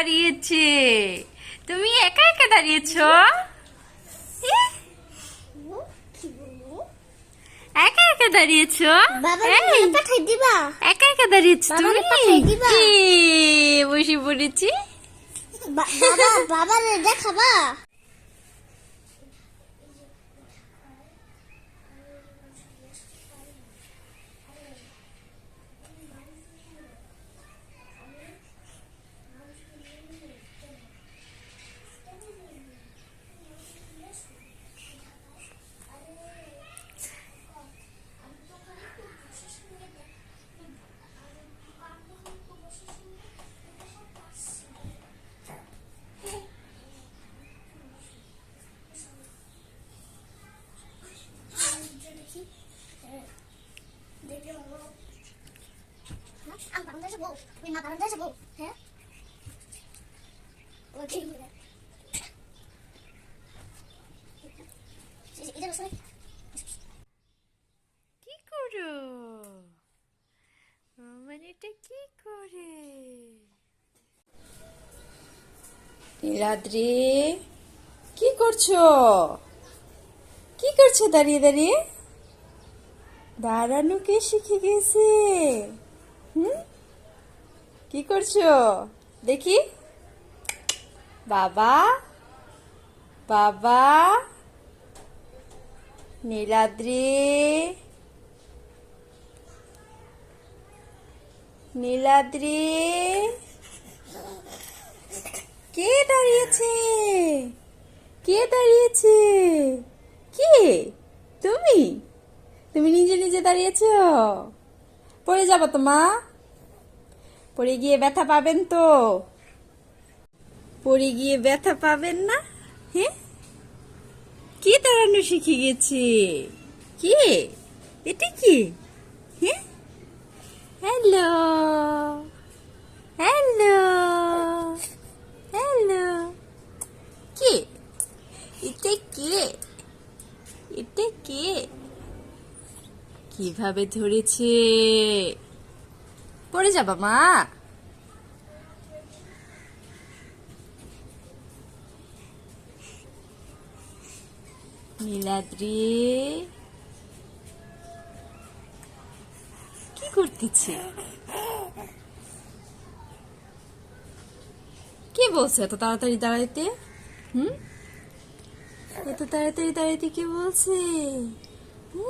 দাঁড়িয়েছে। তুমি একা একা দাঁড়িয়েছো? একা একা দাঁড়িয়েছো? একা একা দাঁড়িয়েছো তুমি? বসে পড়েছি। বাবা রেডা খাবা? Ang barangay sa buo. May mga barangay sa buo. Heh? Okay. Ida basta. কি করো? মানে এটা কি করে? নীলাদ্রি, কি করছো? কি করছো দাঁড়িয়ে দাঁড়িয়ে? দাঁড়ানো কে শিখে গেছে? কি করছো দেখি? বাবা, বাবা, নীলাদ্রি, নীলাদ্রি, কে দাঁড়িয়েছে? কে দাঁড়িয়েছে? কে? তুমি? তুমি নিজে নিজে দাঁড়িয়েছো? পড়ে যাবো তো মা। পড়ে গিয়ে ব্যথা পাবেন তো? পড়ে গিয়ে ব্যথা পাবেন না? হ্যাঁ, কে দাঁড়ানো শিখে গেছে? কে? এটা কি? হ্যাঁ, হ্যালো, হ্যালো, হ্যালো। কে? এটা কে? এটা কে? কিভাবে ধরেছে? পড়ে যাবা মা। নীলাদ্রি, কি করতেছে? কে বলছে এত তাড়াতাড়ি দাঁড়াইতে? এত তাড়াতাড়ি দাঁড়াইতে কে বলছে? উ,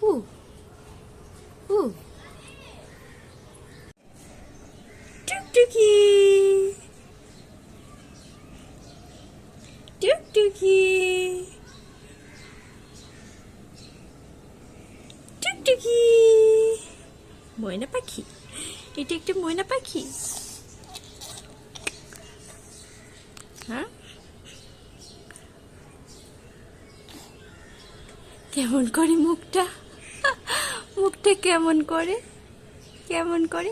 উ, উ। টুকটুকি, টুকটুকি, টুকটুকি। ময়না পাখি, এটা একটা ময়না পাখি। হ্যাঁ, কেমন করে মুখটা? মুখটা কেমন করে? কেমন করে?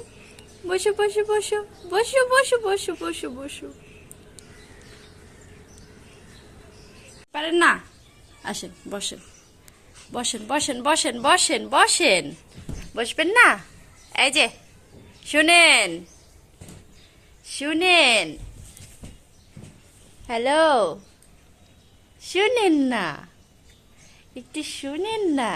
বসো বসো বসো বসো বসো বসো বসো বসো। পারেন না? আসেন বসেন, বসেন বসেন বসেন বসেন বসেন। বসবেন না? এই যে শুনেন, শুনেন, হ্যালো, শুনেন না? একটু শুনেন না?